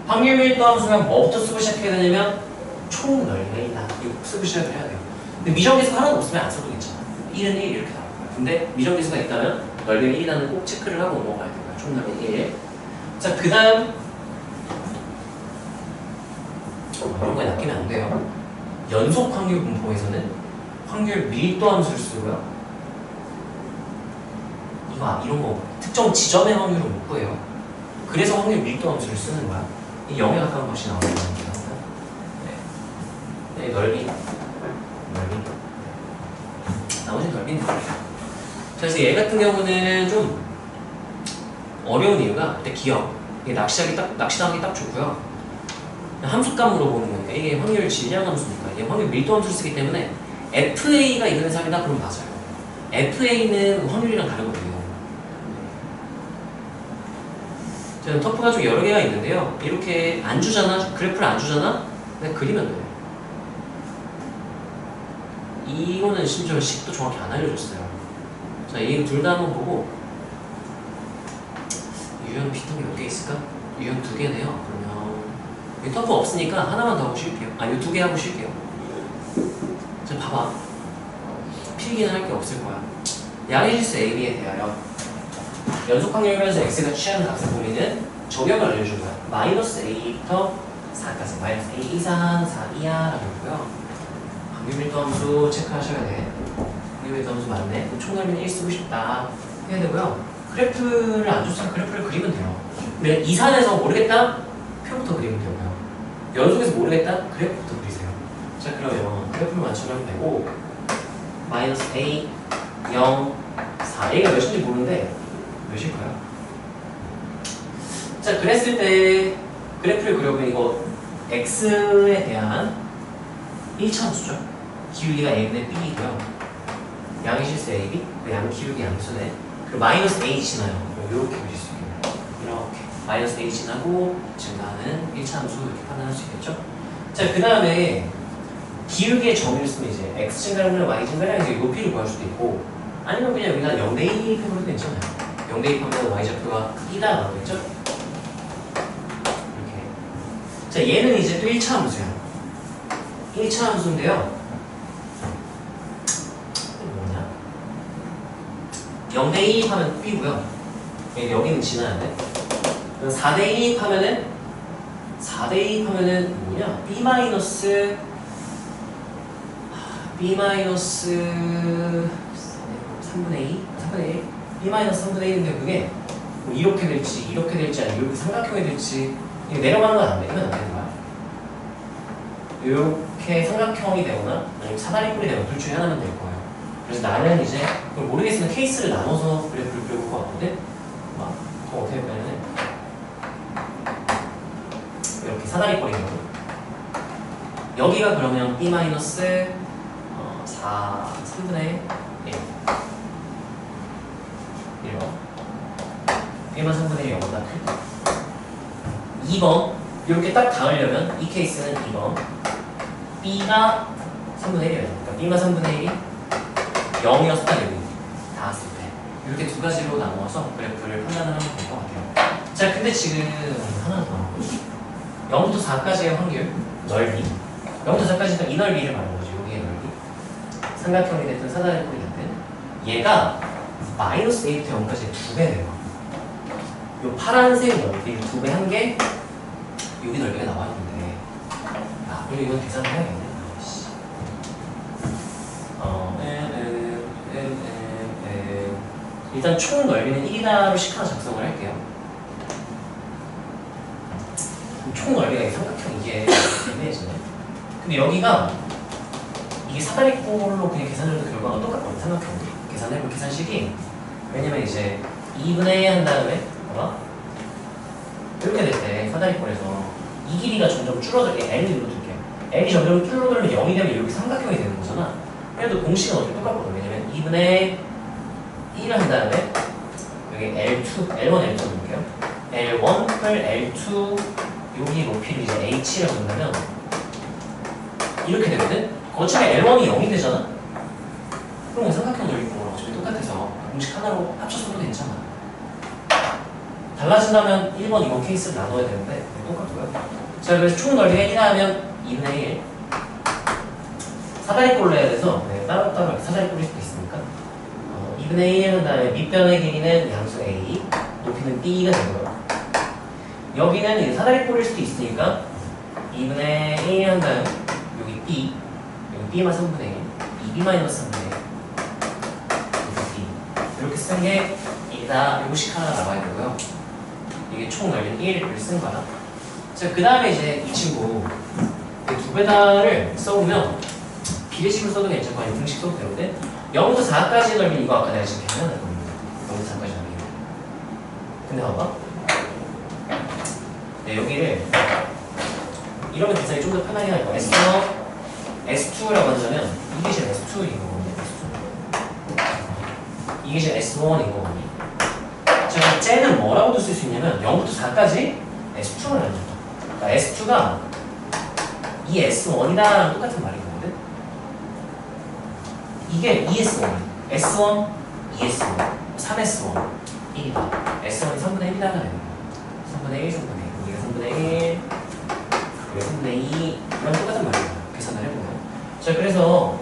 확률 밀도 함수는 뭐부터 쓰고 시작해야 되냐면 총 넓이다. 이거 꼭 쓰고 시작을 해야 돼요. 근데 미정계수가 하나도 없으면 안 써도 괜찮아. 1은 1 이렇게 나올 거야. 근데 미정계수가 있다면 넓이가 1이라는 꼭 체크를 하고 넘어가야 돼요. 총 넓이 1. 자, 그 다음 이런 거에 낚이면 안 돼요. 연속 확률 분포에서는 확률 밀도 함수를 쓰고요. 이런 거 특정 지점의 확률을 못 구해요. 그래서 확률 밀도 함수를 쓰는 거야. 이 0에 가까운 것이 나오는 겁니다. 네, 넓이. 나머지는 넓이는 그래서 얘 같은 경우는 좀 어려운 이유가 일단 기억. 이게 낚시당하기 딱 좋고요. 함수값 물어보는 거니까 이게 확률 질량 함수니까 이게 확률 밀도 함수를 쓰기 때문에 FA가 2분의 3이다 그럼 맞아요. FA는 확률이랑 다르거든요. 저는 터프가 좀 여러 개가 있는데요. 이렇게 안 주잖아, 그래프를 안 주잖아. 그냥 그리면 돼요. 이거는 심지어 식도 정확히 안 알려줬어요. 자, 이 둘 다 한번 보고 유형 비슷한 게 몇 개 있을까? 유형 2개네요. 그러면 여기 터프 없으니까 하나만 더 하고 쉴게요. 이 2개 하고 쉴게요. 자, 봐봐. 필기는 할 게 없을 거야. 양의 실수 AB에 대하여 연속 확률면서 x가 취하는 값을 보이는 적역을 알려준 거야. 마이너스 a부터 4까지 마이너스 a 이상 4 이하라고 했고요. 확률 밀도 함수 체크하셔야 돼. 확률 밀도 함수 맞네. 총넓이는 1 쓰고 싶다 해야 되고요. 그래프를 안 줬으면 그래프를 그리면 돼요. 근데 이산에서 모르겠다? 표부터 그리면 되고요. 연속에서 모르겠다? 그래프부터 그리세요. 자, 그러면 그래프를 맞추면 되고 마이너스 a 0 4. A가 몇인지 모르는데 몇일까요? 자, 그랬을 때 그래프를 그려보면 이거 x에 대한 1차함수죠. 기울기가 a분의 b이고요. 양의 실수 ab, 양 기울기 양수네. 그리고 마이너스 a 지나요. 이렇게 그릴 수 있겠네요. 이렇게 마이너스 a 지나고 증가하는 1차함수 이렇게 판단할 수 있겠죠. 자, 그 다음에 기울기의 정의를 쓰면 이제 x 증가량이나 y 증가량 이제 높이를 구할 수도 있고, 아니면 그냥 우리가 0 대 2 해보면 괜찮아요. 0 대 2 하면 y좌표가 크기다 나오겠죠? 이렇게. 자, 얘는 이제 또 1차 함수야. 1차 함수인데요. 이게 뭐냐? 0 대 2 하면 b고요. 여기는 지나야 돼. 4 대 2 하면은 4 대 2 하면은 뭐냐? b 마이너스 b 마이너스 3분의 2? 3분의 1? b 마이너스 3분의 1인데 그게 뭐 이렇게 될지 이렇게 될지 아니면 이렇게 삼각형이 될지 이게 내려가는 건 안 되면 안 되는 거야. 이렇게 삼각형이 되거나 아니면 사다리꼴이 되거나 둘 중에 하나면 될 거예요. 그래서 나는 이제 그걸 모르겠으면 케이스를 나눠서 그래프를 그려볼 것 같거든. 막 그럼 어떻게 할까냐면 이렇게 사다리꼴이 되고 여기가 그러면 b 마이너스 3분의 1 1번 b만 3분의 1이 0보다 크다. 2번 이렇게 딱 닿으려면 이 케이스는 2번 b가 3분의 1이에요. 그러니까 b만 3분의 1이 0이었다 여기 닿았을 때 이렇게 두 가지로 나누어서 그래프를 판단을 하면 될 것 같아요. 자, 근데 지금 하나 더 0부터 4까지의 확률 넓이 0부터 4까지니까 이 넓이를 말하는 거죠. 여기의 넓이 삼각형이 됐든 사다리꼴이 됐든 얘가 마이너스 a부터 0까지 2배 돼요. 요 파란색 넓이 2배 한 게 여기 넓이가 나와 있는데 그리고 이건 계산을 해야겠네. 일단 총 넓이는 1이다로 식 하나 작성을 할게요. 총 넓이가 삼각형 이게 애매해지네. 근데 여기가 이게 사다리꼴로 그냥 계산해도 결과가 똑같거든요. 삼각형 계산해볼 계산식이 왜냐면 이제 2분의 한 다음에 봐봐 이렇게 될 때 사다리꼴에서 이 길이가 점점 줄어들게 L을 눌러둘게요. L이 점점 줄어들면 0이 되면 이렇게 삼각형이 되는 거잖아. 그래도 공식은 어차피 똑같거든. 왜냐면 2분의 1을 한 다음에 여기 L2, L1, L2 넣을게요. L1 별 L2 여기 높이를 이제 H라고 한다면 이렇게 되거든? 어차피 L1이 0이 되잖아? 그럼 삼각형 넓이랑 어차피 똑같아서 공식 하나로 합쳐서도 괜찮아. 달라진다면 1번, 2번 케이스를 나눠야 되는데 똑같고요. 자, 그래서 총 넓이가 1 하면 2분의 1 사다리꼴로 해야 돼서 따로따로 사다리꼴일 수도 있으니까 2분의 1 한 다음에 밑변의 길이는 양수 A 높이는 B가 되고요. 여기는 이제 사다리꼴일 수도 있으니까 2분의 1 한 다음에 여기 B 여기 B만 3분의 1 2B 마이너스 3분의 1 여기 B 이렇게 쓴 게 1이다. 요거식 하나 나와야 되고요. 이게 총 넓이는 1을 쓴 거야. 자, 그 다음에 이제 이 친구 두 배달을 써보면 비례식으로 써도 괜찮고 아니면 공식 써도 되는데 0부터 4까지 넓이 이거 아까 내가 지금 계산할 겁니다. 0부터 4까지 넓이. 근데 봐봐. 네, 여기를 이러면 계산이 좀 더 편하게 할 거야. S2라고 한다면 이게 지금 S2인 거거든요. 이게 지금 S1인 거거든요. 자, 쟤는 뭐라고도 쓸 수 있냐면 0부터 4까지 S2를 하는 거죠. 그러니까 S2가 이 S1이다랑 똑같은 말인 거거든. 이게 2S1, S1, 2S1, 3S1, 1이다. S1이 3분의 1이다가 되는 거야. 3분의 1, 3분의 1, 여기가 3분의 1, 여기가 3분의 2 이런 똑같은 말이에요. 계산을 해보면. 자, 그래서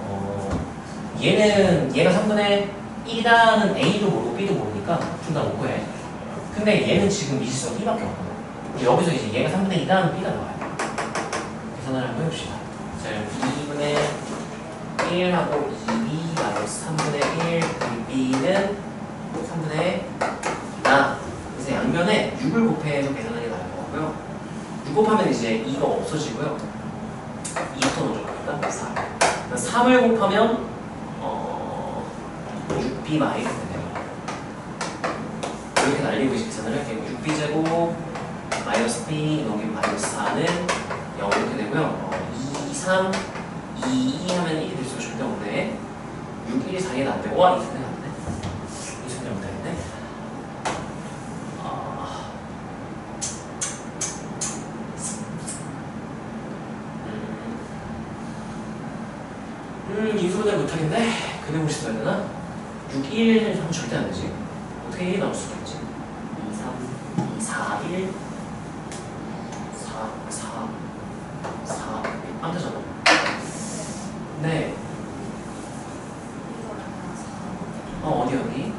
얘가 3분의 1이다는 A도 모르고 B도 모르니까 둘 다 못 구해. 근데 얘는 지금 미지수가 B밖에 없거든. 여기서 이제 얘가 3분의 2다는 B가 나와요. 계산을 한번 해봅시다. 자, 2분의 1하고 2B 마이너스 3분의 1 B는 3분의 2다. 그래서 양면에 6을 곱해서 계산하는 게 나을 것 같고요. 6 곱하면 이제 2가 없어지고요. 2부터 먼저 갑니다. 4. 3을 곱하면 6B 마이너스 되네요. 난리부식 계산을 할게요. 6b제곱 마이너스 b 넘기면 마이너스 4는 0 이렇게 되고요. 2, 3, 2, 2 하면 1이 될 수가 절대 없네. 6, 1이 4에 안 되고, 와, 이 손에 안 돼. 이 손에 못하겠네. 이 손에 못하겠네. 그대로 써야 되나? 6, 1 하면 절대 안 되지. 어떻게 1이 나올 수가 있지? 2, 3, 2, 4, 1, 4 안 되잖아. 네. 어디?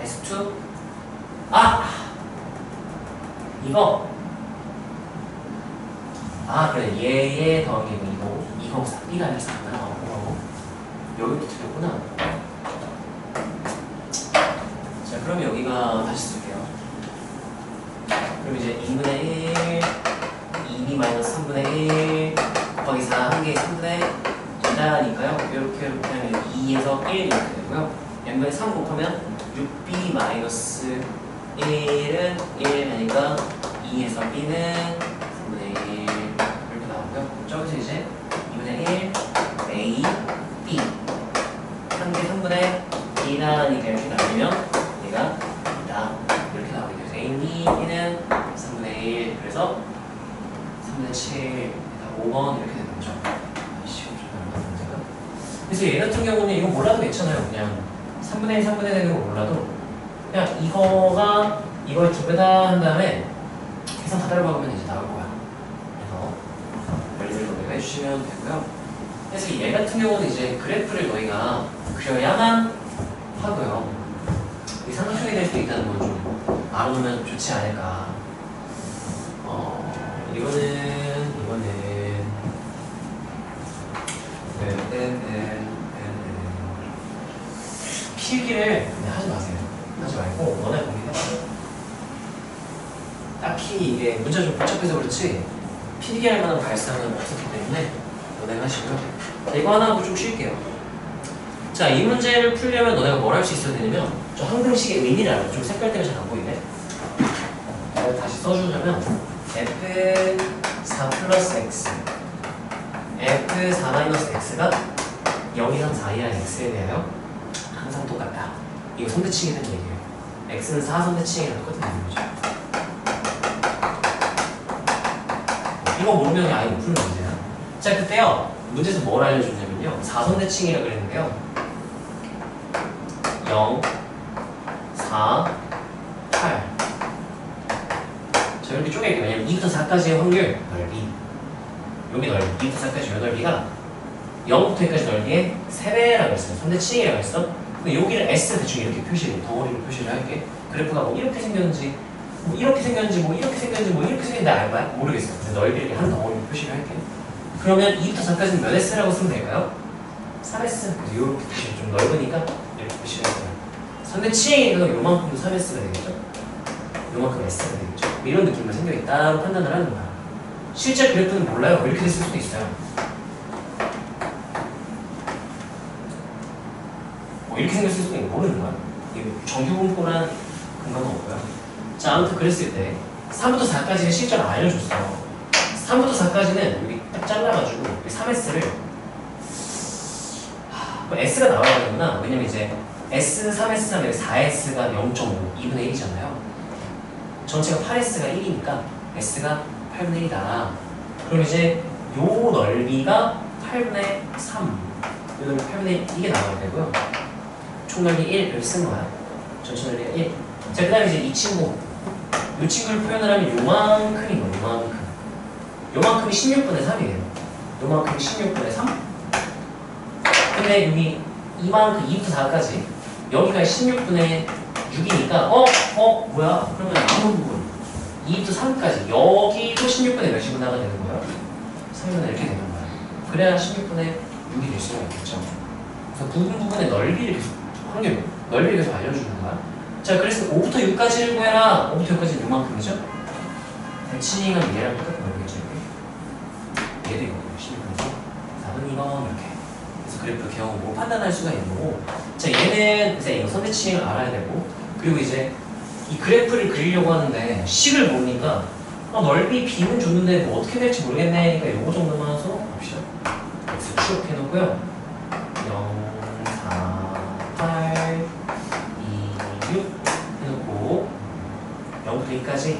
S2? 아! 이거? 그래. 얘 더하기 이거 B가 아니라 4구나. 여기도 틀렸구나. 자, 그럼 여기가 다시 쓸게요. 그럼 이제 2분의 1 2b 마이너스 3분의 1 곱하기 4 한 개의 3분의 2다니까요. 이렇게 하면 2에서 1 이렇게 되고요. n분의 3 곱하면 6b 마이너스 1은 1이니까 2에서 b는 3분의 1 이렇게 나오고요. 저기서 이제 2분의 1 a, b 한 개 3분의 2다니까 이렇게 나오면 얘가 2다 이렇게 나오게 돼요. a, b는 3분의 1 그래서 3분의 7, 5번 이렇게 되는 거죠. 시험 좀 얼마나 문제가. 그래서 얘 같은 경우는 이거 몰라도 괜찮아요. 그냥 3분의 1, 3분의 1 되는 거 몰라도 그냥 이거가 이걸 두 배다 한 다음에 계산 다 따라가면 이제 나올 거야. 그래서 원리를 너희가 해주시면 되고요. 그래서 얘 같은 경우는 이제 그래프를 너희가 그려야만 하고요. 이 삼각형이 될 수 있다는 건 좀 알아두면 좋지 않을까. 이거는 필기를 그냥 하지 마세요. 하지 말고 너네 공부해봐. 딱히 이게 문제가 좀 복잡해서 그렇지 필기할 만한 발상은 없었기 때문에 너네가 하시고요. 자, 이거 하나 하고 좀 쉴게요. 자, 이 문제를 풀려면 너네가 뭘 할 수 있어야 되냐면 저 항등식의 의미를 알아. 좀 색깔 때문에 잘 안 보이네. 다시 써주자면 F4 플러스 X F4 마이너스 X가 0 이상 4 이하 X에 대하여 항상 똑같다. 이거 선대칭이 된 얘기예요. X는 4 선대칭이랑 똑같은 얘기죠. 이거 모르면 아예 못 푸는 문제야. 자, 그때요 문제에서 뭘 알려줬냐면요 4 선대칭이라고 그랬는데요 0, 4, 8 자, 이렇게 쪼개게요. 왜냐면 2부터 4까지의 확률 넓이 여기 넓이 2부터 4까지 요 넓이가 0부터 2까지 넓이의 3배라고 했어요. 선대칭이라고 했어. 근데 여기를 S 대충 이렇게 표시를 덩어리로 표시를 할게. 그래프가 뭐 이렇게 생겼는지 뭐 이렇게 생겼는지 뭐 이렇게 생겼는지 뭐 이렇게 생겼는지 알 거야? 모르겠어요. 근데 넓이를 이렇게 한 덩어리로 표시를 할게. 그러면 2부터 4까지는 몇 S라고 쓰면 될까요? 3S. 그래서 이렇게 표시 좀 넓으니까 이렇게 표시를 할게요. 선대칭이니까 요만큼도 3S가 되겠죠? 요만큼 S가 되겠죠? 이런 느낌으로 생겨있다로 판단을 하는 거야. 실제 그래프는 몰라요. 이렇게 됐을 수도 있어요. 뭐 이렇게 생겼을 수도 있고 모르는 거야. 정규 분포란 근거는 없고요. 자, 아무튼 그랬을 때 3부터 4까지는 실제로 알려줬어. 3부터 4까지는 여기 딱 잘라가지고 3S를 S가 나와야 되는구나. 왜냐면 이제 S, 3S 하면 4S가 0.5, 2분의 1이잖아요. 전체가 8S가 1이니까 S가 8분의 1이다. 그럼 이제 요 넓이가 8분의 3, 요 넓이 8분의 1 이게 나와야 되고요. 총 넓이 1 이렇게 쓴 거야. 전체 넓이가 1. 자, 그 다음에 이제 이 친구, 이 친구를 표현을 하면 요만큼인 거예요. 요만큼. 요만큼이 16분의 3이에요. 요만큼이 16분의 3. 근데 여기 이만큼 2부터 4까지 여기가 16분의 6이니까 뭐야? 그러면 남은 부분 2부터 3까지 여기도 16분의 몇이구나가 되는 거예요. 3분의 이렇게 되는 거예요. 그래야 16분의 6이 될 수가 있겠죠. 그래서 부분의 넓이를 계속 확률, 넓이를 계속 알려주는 거야. 자, 그래서 5부터 6까지를 구해라. 5부터 6까지는 요만큼이죠? 대칭이면 얘랑 똑같은 넓이겠죠. 얘도 이거예요. 16분의 4분 2번 이렇게. 그래프 경우 판단할 수가 있는 거고. 자, 얘는 이제 이거 선대칭을 알아야 되고 그리고 이제 이 그래프를 그리려고 하는데 식을 모르니까 넓이 b는 줬는데 뭐 어떻게 될지 모르겠네. 그러니까 요거 정도만 써봅시다. x 추억해놓고요. 0, 4, 8, 2, 6 해놓고 0부터 2까지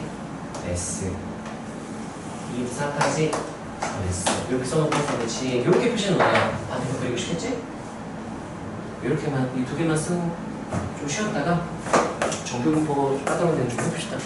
s 2부터 4까지 s 이렇게 써놓고 그렇지. 이렇게 표시는 나요. 반대로 그리고 싶겠지? 이렇게만 이 두 개만 쓰고 좀 쉬었다가 정규분포 까다로운 데는 좀 해봅시다.